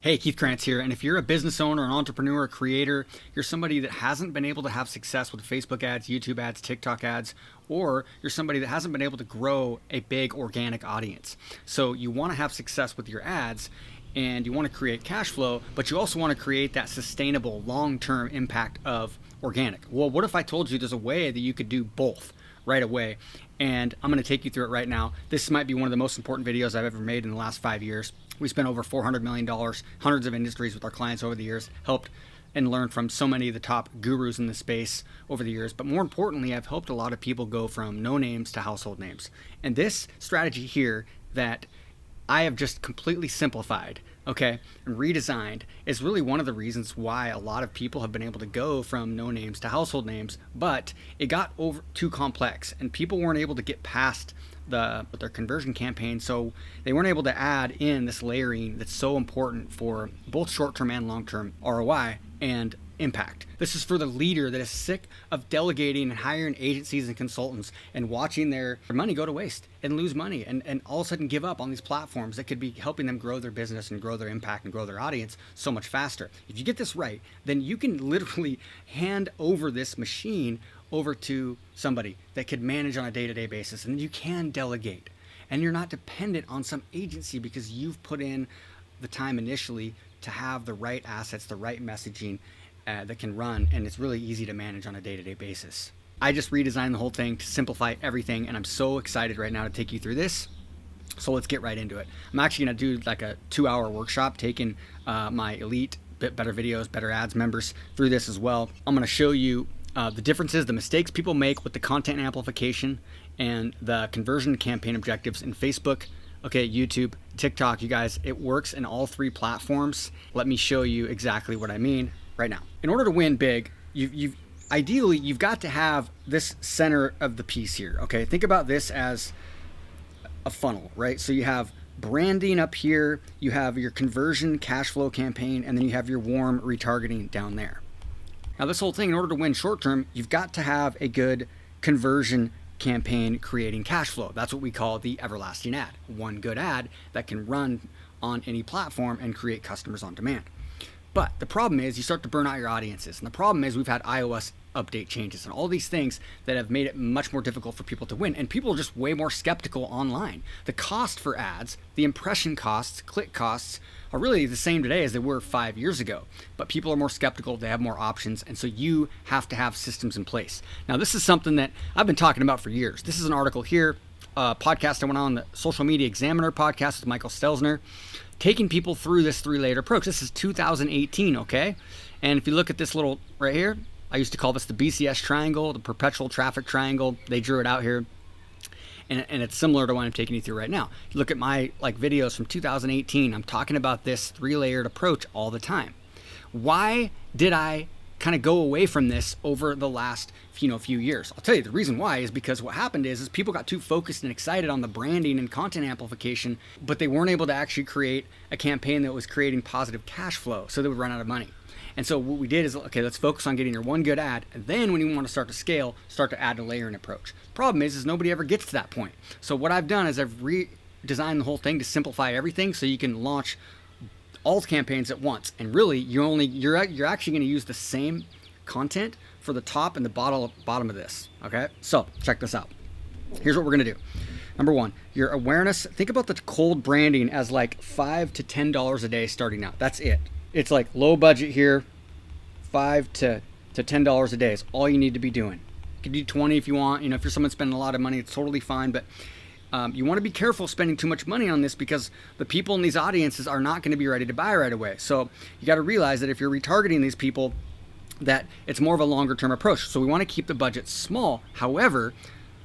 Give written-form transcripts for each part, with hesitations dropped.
Hey, Keith Krantz here, and if you're a business owner, an entrepreneur, a creator, you're somebody that hasn't been able to have success with Facebook ads, YouTube ads, TikTok ads, or you're somebody that hasn't been able to grow a big organic audience. So you want to have success with your ads and you want to create cash flow, but you also want to create that sustainable long-term impact of organic. Well, what if I told you there's a way that you could do both right away? And I'm going to take you through it right now. This might be one of the most important videos I've ever made in the last 5 years. We spent over $400 million, hundreds of industries with our clients over the years, helped and learned from so many of the top gurus in the space over the years. But more importantly, I've helped a lot of people go from no names to household names. And this strategy here that I have just completely simplified, okay, and redesigned is really one of the reasons why a lot of people have been able to go from no names to household names, but it got over too complex and people weren't able to get past their conversion campaign, so they weren't able to add in this layering that's so important for both short-term and long-term ROI and impact. This is for the leader that is sick of delegating and hiring agencies and consultants and watching their money go to waste and lose money and all of a sudden give up on these platforms that could be helping them grow their business and grow their impact and grow their audience so much faster. If you get this right, then you can literally hand over this machine over to somebody that could manage on a day-to-day basis, and you can delegate and you're not dependent on some agency because you've put in the time initially to have the right assets, the right messaging that can run, and it's really easy to manage on a day-to-day basis. I just redesigned the whole thing to simplify everything, and I'm so excited right now to take you through this. So let's get right into it. I'm actually going to do like a 2-hour workshop taking my elite Better Videos, Better Ads members through this as well. I'm going to show you the differences, the mistakes people make with the content amplification and the conversion campaign objectives in Facebook, okay, YouTube, TikTok. You guys, it works in all three platforms. Let me show you exactly what I mean right now. In order to win big, ideally you've got to have this center of the piece here, okay? Think about this as a funnel, right? So you have branding up here, you have your conversion cash flow campaign, and then you have your warm retargeting down there. Now this whole thing, in order to win short term, you've got to have a good conversion campaign creating cash flow. That's what we call the everlasting ad. One good ad that can run on any platform and create customers on demand. But the problem is you start to burn out your audiences. And the problem is we've had iOS update changes and all these things that have made it much more difficult for people to win. And people are just way more skeptical online. The cost for ads, the impression costs, click costs are really the same today as they were 5 years ago. But people are more skeptical, they have more options, and so you have to have systems in place. Now this is something that I've been talking about for years. This is an article here, a podcast I went on, the Social Media Examiner podcast with Michael Stelzner, taking people through this 3-layered approach. This is 2018, okay? And if you look at this little right here, I used to call this the BCS triangle, the perpetual traffic triangle. They drew it out here. And it's similar to what I'm taking you through right now. You look at my videos from 2018, I'm talking about this 3-layered approach all the time. Why did I kind of go away from this over the last few years? I'll tell you the reason why is because what happened is people got too focused and excited on the branding and content amplification, but they weren't able to actually create a campaign that was creating positive cash flow, so they would run out of money. And so what we did is, okay, let's focus on getting your one good ad, and then when you want to start to scale, start to add a layering approach. Problem is nobody ever gets to that point. So what I've done is I've redesigned the whole thing to simplify everything so you can launch all campaigns at once. And really, you're actually going to use the same content for the top and the bottom of this, okay? So check this out. Here's what we're going to do. Number one, your awareness. Think about the cold branding as like $5 to $10 a day starting out. That's it. It's like low budget here, $5 to $10 a day is all you need to be doing. You can do 20 if you want. If you're someone spending a lot of money, it's totally fine. But you want to be careful spending too much money on this because the people in these audiences are not going to be ready to buy right away. So you got to realize that if you're retargeting these people, that it's more of a longer term approach. So we want to keep the budget small. However,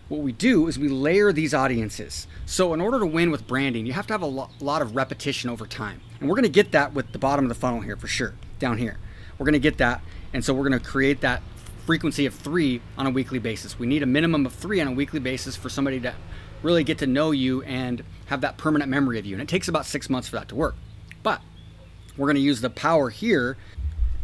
what we do is we layer these audiences. So in order to win with branding, you have to have a lot of repetition over time. And we're going to get that with the bottom of the funnel here for sure, down here. We're going to get that. And so we're going to create that frequency of 3 on a weekly basis. We need a minimum of 3 on a weekly basis for somebody to really get to know you and have that permanent memory of you. And it takes about 6 months for that to work. But we're going to use the power here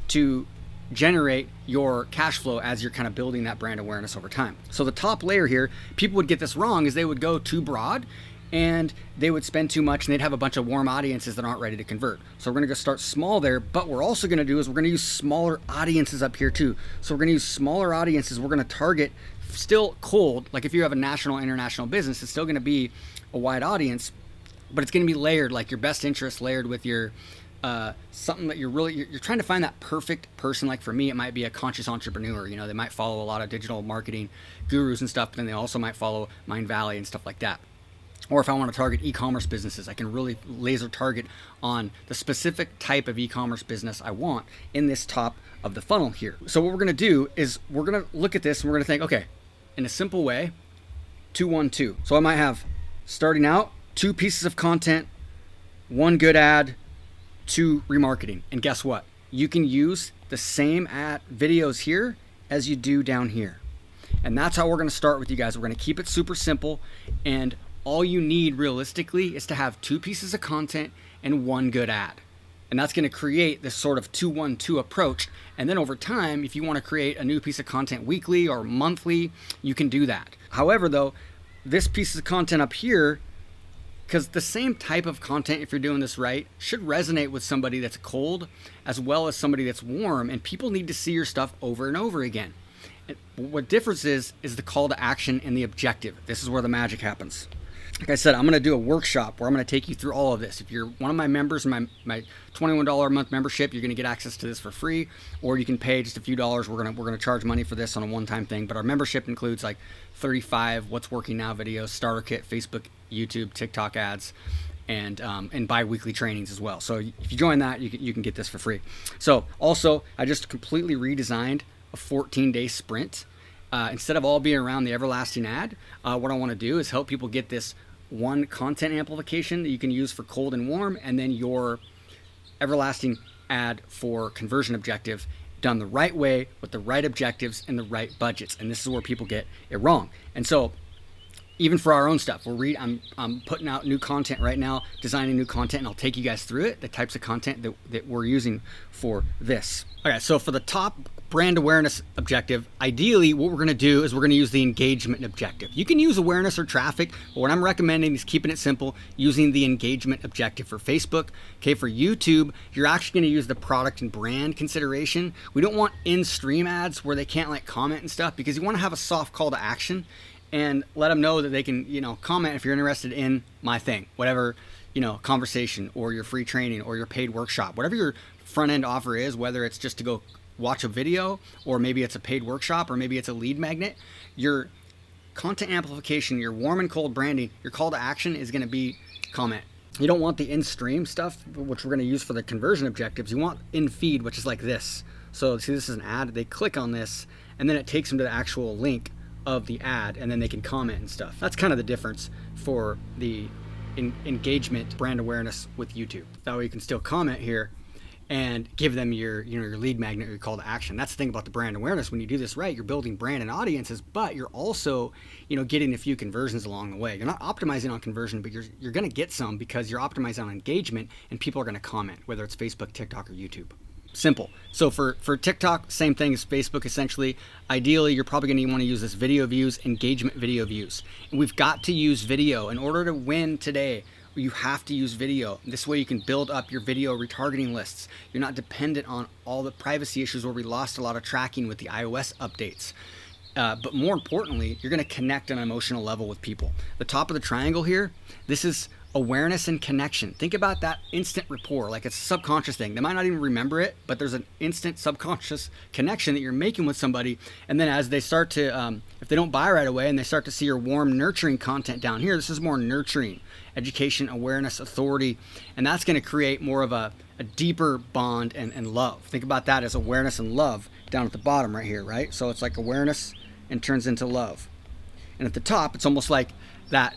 to generate your cash flow as you're kind of building that brand awareness over time. So the top layer here, people would get this wrong, is they would go too broad and they would spend too much and they'd have a bunch of warm audiences that aren't ready to convert. So we're going to go start small there, but we're also going to do is we're going to use smaller audiences up here too. So we're going to use smaller audiences. We're going to target still cold. Like if you have a national, international business, it's still going to be a wide audience, but it's going to be layered, like your best interest layered with your something that you're trying to find that perfect person. Like for me, it might be a conscious entrepreneur. You know, they might follow a lot of digital marketing gurus and stuff, but then they also might follow Mind Valley and stuff like that. Or if I want to target e-commerce businesses, I can really laser target on the specific type of e-commerce business I want in this top of the funnel here. So what we're going to do is we're going to look at this and we're going to think, okay, in a simple way, 2, 1, 2. So I might have starting out 2 pieces of content, 1 good ad, 2 remarketing. And guess what? You can use the same ad videos here as you do down here. And that's how we're going to start with you guys. We're going to keep it super simple, and all you need realistically is to have 2 pieces of content and 1 good ad. And that's going to create this sort of 2-1-2 approach. And then over time, if you want to create a new piece of content weekly or monthly, you can do that. However, though, this piece of content up here, because the same type of content, if you're doing this right, should resonate with somebody that's cold as well as somebody that's warm. And people need to see your stuff over and over again. And what difference is the call to action and the objective. This is where the magic happens. Like I said, I'm going to do a workshop where I'm going to take you through all of this. If you're one of my members, my $21 a month membership, you're going to get access to this for free, or you can pay just a few dollars. We're going to charge money for this on a one-time thing, but our membership includes like 35 what's working now videos, starter kit, Facebook, YouTube, TikTok ads, and bi-weekly trainings as well. So if you join that, you can get this for free. So also, I just completely redesigned a 14-day sprint. Instead of all being around the everlasting ad, what I want to do is help people get this one content amplification that you can use for cold and warm, and then your everlasting ad for conversion objective done the right way with the right objectives and the right budgets. And this is where people get it wrong. And so even for our own stuff, I'm putting out new content right now, designing new content, and I'll take you guys through it, the types of content that we're using for this. Okay, so for the top brand awareness objective, ideally what we're going to do is we're going to use the engagement objective. You can use awareness or traffic, but what I'm recommending is keeping it simple, using the engagement objective. For Facebook, okay, for YouTube, you're actually going to use the product and brand consideration. We don't want in-stream ads where they can't like comment and stuff, because you want to have a soft call to action and let them know that they can, comment if you're interested in my thing, whatever, conversation or your free training or your paid workshop, whatever your front end offer is, whether it's just to go watch a video, or maybe it's a paid workshop, or maybe it's a lead magnet. Your content amplification, your warm and cold branding, your call to action is going to be comment. You don't want the in-stream stuff, which we're going to use for the conversion objectives. You want in-feed, which is like this. So see, this is an ad. They click on this, and then it takes them to the actual link of the ad, and then they can comment and stuff. That's kind of the difference for the engagement brand awareness with YouTube. That way you can still comment here and give them your lead magnet or your call to action. That's the thing about the brand awareness. When you do this right, you're building brand and audiences, but you're also, getting a few conversions along the way. You're not optimizing on conversion, but you're going to get some because you're optimizing on engagement, and people are going to comment, whether it's Facebook, TikTok, or YouTube. Simple. So for TikTok, same thing as Facebook essentially. Ideally, you're probably going to want to use this video views, engagement video views. And we've got to use video. In order to win today, you have to use video. This way you can build up your video retargeting lists. You're not dependent on all the privacy issues where we lost a lot of tracking with the iOS updates. But more importantly, you're going to connect on an emotional level with people. The top of the triangle here, this is awareness and connection. Think about that instant rapport, like it's a subconscious thing. They might not even remember it, but there's an instant subconscious connection that you're making with somebody. And then as they start to, if they don't buy right away and they start to see your warm, nurturing content down here, this is more nurturing, education, awareness, authority, and that's going to create more of a deeper bond and love. Think about that as awareness and love down at the bottom right here, right? So it's like awareness and turns into love. And at the top, it's almost like that,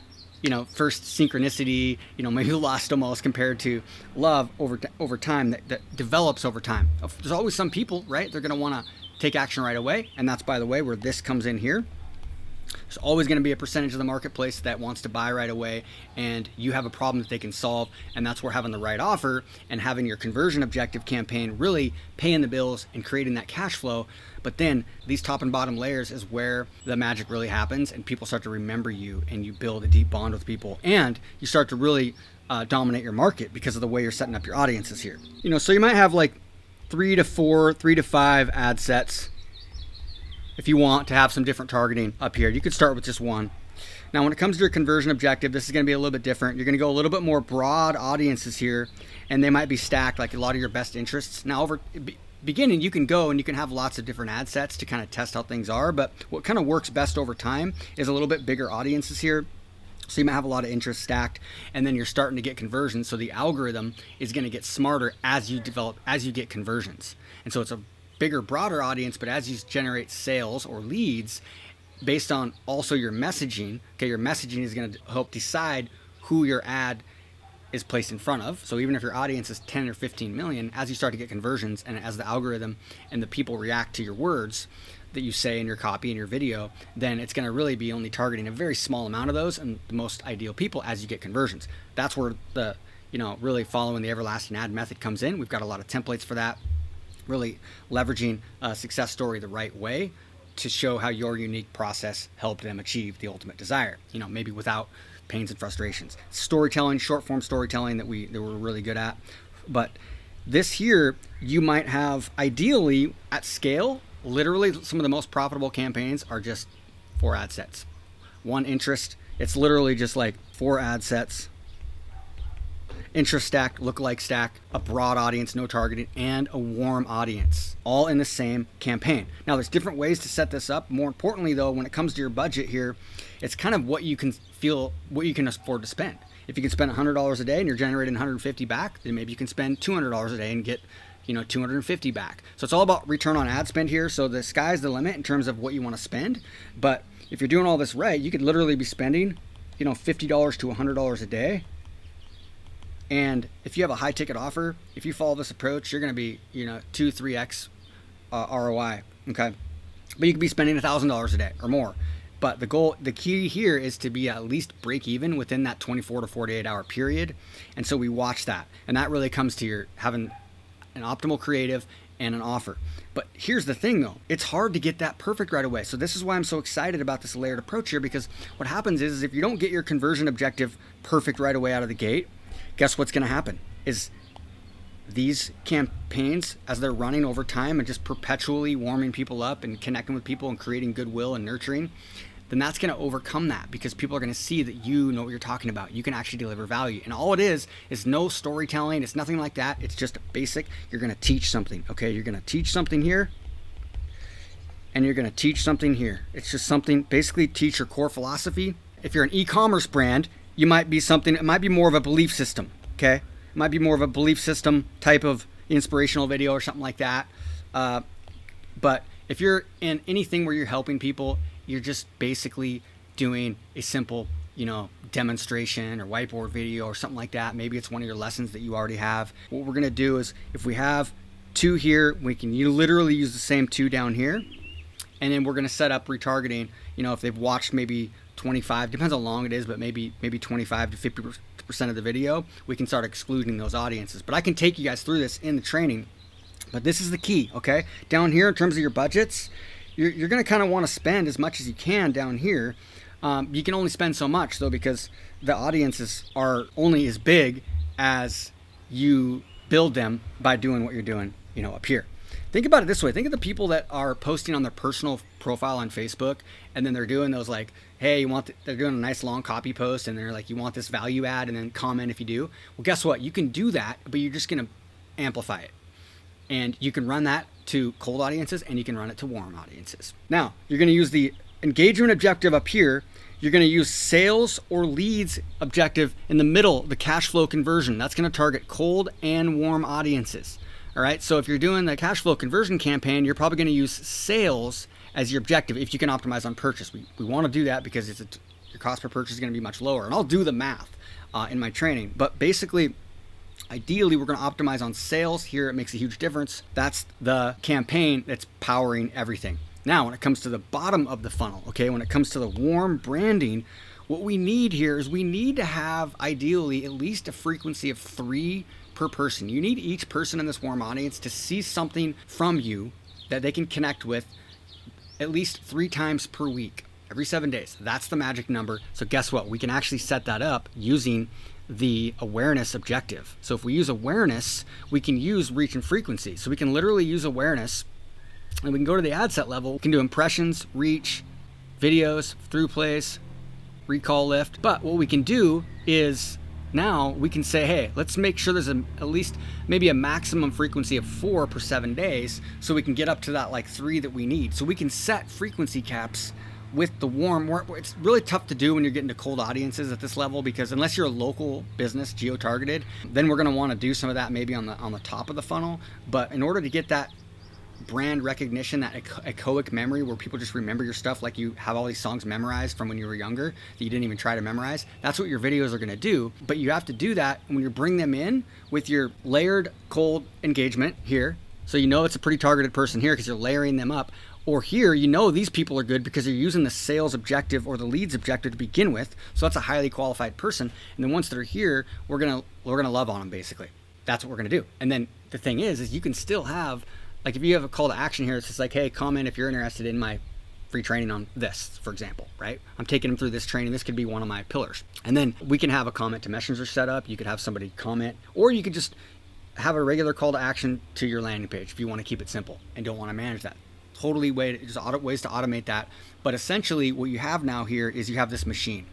first synchronicity, maybe lost almost, compared to love over time that develops over time. There's always some people, right? They're going to want to take action right away. And that's, by the way, where this comes in here. There's always going to be a percentage of the marketplace that wants to buy right away, and you have a problem that they can solve, and that's where having the right offer and having your conversion objective campaign really paying the bills and creating that cash flow. But then these top and bottom layers is where the magic really happens, and people start to remember you, and you build a deep bond with people, and you start to really dominate your market because of the way you're setting up your audiences here. So you might have like 3 to 4, 3 to 5 ad sets. If you want to have some different targeting up here, you could start with just one. Now, when it comes to your conversion objective, this is going to be a little bit different. You're going to go a little bit more broad audiences here, and they might be stacked like a lot of your best interests. Now, over beginning, you can go and you can have lots of different ad sets to kind of test how things are, but what kind of works best over time is a little bit bigger audiences here. So you might have a lot of interest stacked, and then you're starting to get conversions. So the algorithm is going to get smarter as you get conversions. And so it's a bigger, broader audience, but as you generate sales or leads based on also your messaging, okay, your messaging is going to help decide who your ad is placed in front of. So even if your audience is 10 or 15 million, as you start to get conversions and as the algorithm and the people react to your words that you say in your copy and your video, then it's going to really be only targeting a very small amount of those and the most ideal people as you get conversions. That's where the, really following the everlasting ad method comes in. We've got a lot of templates for that. Really leveraging a success story the right way to show how your unique process helped them achieve the ultimate desire, maybe without pains and frustrations. Storytelling, short form storytelling that we're really good at. But this here, you might have ideally at scale, literally some of the most profitable campaigns are just 4 ad sets. One interest, it's literally just like 4 ad sets. Interest stack, lookalike stack, a broad audience, no targeting, and a warm audience, all in the same campaign. Now, there's different ways to set this up. More importantly, though, when it comes to your budget here, it's kind of what you can afford to spend. If you can spend $100 a day and you're generating 150 back, then maybe you can spend $200 a day and get 250 back. So it's all about return on ad spend here. So the sky's the limit in terms of what you want to spend. But if you're doing all this right, you could literally be spending, $50 to $100 a day. And if you have a high ticket offer, if you follow this approach, you're going to be, 2-3x ROI. Okay. But you could be spending $1,000 a day or more. But the key here is to be at least break even within that 24 to 48 hour period. And so we watch that. And that really comes to your having an optimal creative and an offer. But here's the thing though, it's hard to get that perfect right away. So this is why I'm so excited about this layered approach here, because what happens is if you don't get your conversion objective perfect right away out of the gate, guess what's going to happen is these campaigns, as they're running over time and just perpetually warming people up and connecting with people and creating goodwill and nurturing, then that's going to overcome that because people are going to see that you know what you're talking about. You can actually deliver value. And all it is no storytelling. It's nothing like that. It's just basic. You're going to teach something. Okay. You're going to teach something here and you're going to teach something here. It's just something, basically teach your core philosophy. If you're an e-commerce brand, it might be more of a belief system. Okay. It might be more of a belief system type of inspirational video or something like that. But if you're in anything where you're helping people, you're just basically doing a simple, demonstration or whiteboard video or something like that. Maybe it's one of your lessons that you already have. What we're going to do is if we have 2 here, you literally use the same 2 down here. And then we're going to set up retargeting, if they've watched maybe 25, depends how long it is, but maybe 25 to 50% of the video, we can start excluding those audiences. But I can take you guys through this in the training. But this is the key, okay? Down here in terms of your budgets, you're going to kind of want to spend as much as you can down here. You can only spend so much though because the audiences are only as big as you build them by doing what you're doing, up here. Think about it this way. Think of the people that are posting on their personal profile on Facebook and then they're doing those like, hey, they're doing a nice long copy post and they're like, you want this value add and then comment if you do. Well, guess what? You can do that, but you're just going to amplify it. And you can run that to cold audiences and you can run it to warm audiences. Now, you're going to use the engagement objective up here. You're going to use sales or leads objective in the middle, the cash flow conversion. That's going to target cold and warm audiences. All right. So if you're doing the cash flow conversion campaign, you're probably going to use sales as your objective if you can optimize on purchase. We want to do that because your cost per purchase is going to be much lower. And I'll do the math in my training. But basically, ideally, we're going to optimize on sales. Here, it makes a huge difference. That's the campaign that's powering everything. Now, when it comes to the bottom of the funnel, okay, when it comes to the warm branding, what we need here is we need to have ideally at least a frequency of 3 per person. You need each person in this warm audience to see something from you that they can connect with at least 3 times per week, every 7 days. That's the magic number. So guess what? We can actually set that up using the awareness objective. So if we use awareness, we can use reach and frequency. So we can literally use awareness, and we can go to the ad set level. We can do impressions, reach, videos, through plays, recall lift. But what we can do is now we can say, hey, let's make sure there's at least maybe a maximum frequency of 4 per 7 days, so we can get up to that like 3 that we need. So we can set frequency caps with the warm. It's really tough to do when you're getting to cold audiences at this level, because unless you're a local business geo-targeted, then we're going to want to do some of that maybe on the top of the funnel. But in order to get that brand recognition, that echoic memory where people just remember your stuff, like you have all these songs memorized from when you were younger that you didn't even try to memorize, that's what your videos are going to do. But you have to do that when you bring them in with your layered cold engagement here, so you know it's a pretty targeted person here because you're layering them up. Or here, you know these people are good because you're using the sales objective or the leads objective to begin with. So that's a highly qualified person. And then once they're here, we're gonna love on them, basically. That's what we're gonna do. And then the thing is you can still have, like if you have a call to action here, it's just like, hey, comment if you're interested in my free training on this, for example, right? I'm taking them through this training. This could be one of my pillars. And then we can have a comment to messenger set up. You could have somebody comment, or you could just have a regular call to action to your landing page if you want to keep it simple and don't want to manage that. Totally ways to automate that. But essentially what you have now here is you have this machine,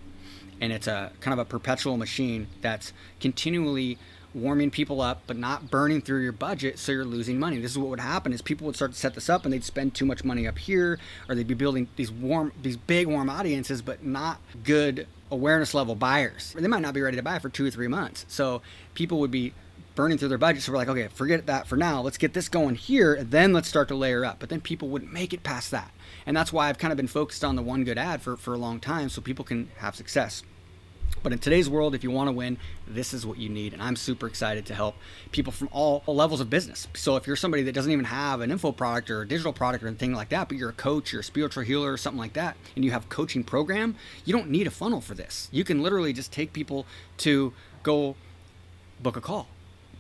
and it's a kind of a perpetual machine that's continually warming people up but not burning through your budget, so you're losing money. This is what would happen is people would start to set this up and they'd spend too much money up here, or they'd be building these big warm audiences but not good awareness level buyers. They might not be ready to buy for 2 or 3 months. So people would be burning through their budget. So we're like, okay, forget that for now. Let's get this going here, and then let's start to layer up. But then people wouldn't make it past that. And that's why I've kind of been focused on the one good ad for a long time, so people can have success. But in today's world, if you want to win, this is what you need. And I'm super excited to help people from all levels of business. So if you're somebody that doesn't even have an info product or a digital product or anything like that, but you're a coach, you're a spiritual healer or something like that, and you have a coaching program, you don't need a funnel for this. You can literally just take people to go book a call,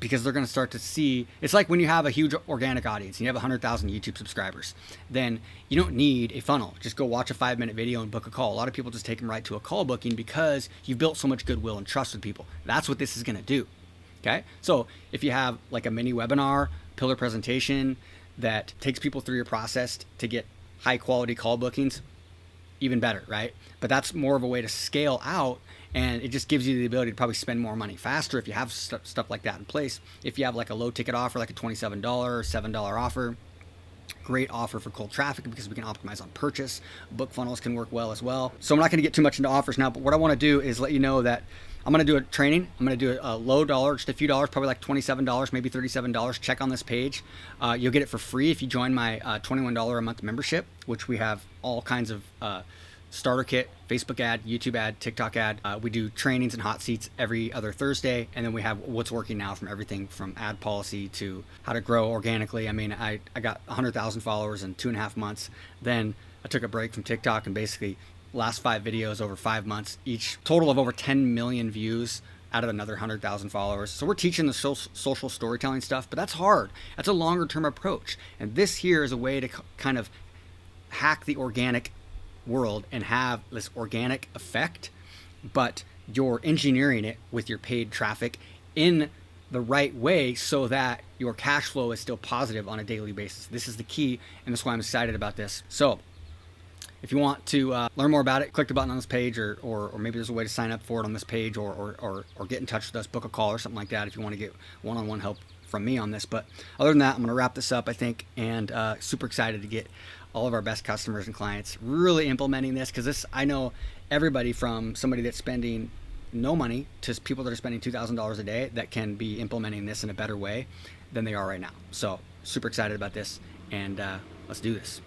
because they're going to start to see. It's like when you have a huge organic audience and you have 100,000 YouTube subscribers, then you don't need a funnel. Just go watch a 5-minute video and book a call. A lot of people just take them right to a call booking because you've built so much goodwill and trust with people. That's what this is going to do. Okay. So if you have like a mini webinar, pillar presentation that takes people through your process to get high quality call bookings, even better, right? But that's more of a way to scale out, and it just gives you the ability to probably spend more money faster if you have stuff like that in place. If you have like a low ticket offer, like a $27 or $7 offer, great offer for cold traffic because we can optimize on purchase. Book funnels can work well as well. So I'm not going to get too much into offers now, but what I want to do is let you know that I'm going to do a training. I'm going to do a low dollar, just a few dollars, probably like $27, maybe $37. Check on this page. You'll get it for free if you join my $21 a month membership, which we have all kinds of starter kit, Facebook ad, YouTube ad, TikTok ad. We do trainings and hot seats every other Thursday. And then we have what's working now, from everything from ad policy to how to grow organically. I mean, I got 100,000 followers in 2.5 months. Then I took a break from TikTok, and basically last 5 videos over 5 months, each total of over 10 million views out of another 100,000 followers. So we're teaching the social storytelling stuff, but that's hard. That's a longer term approach. And this here is a way to kind of hack the organic world and have this organic effect, but you're engineering it with your paid traffic in the right way so that your cash flow is still positive on a daily basis. This is the key, and that's why I'm excited about this. So if you want to learn more about it, click the button on this page, or maybe there's a way to sign up for it on this page, or get in touch with us, book a call or something like that if you want to get one-on-one help from me on this. But other than that, I'm going to wrap this up, I think, and super excited to get all of our best customers and clients really implementing this, because this, I know everybody from somebody that's spending no money to people that are spending $2,000 a day that can be implementing this in a better way than they are right now. So super excited about this, and let's do this.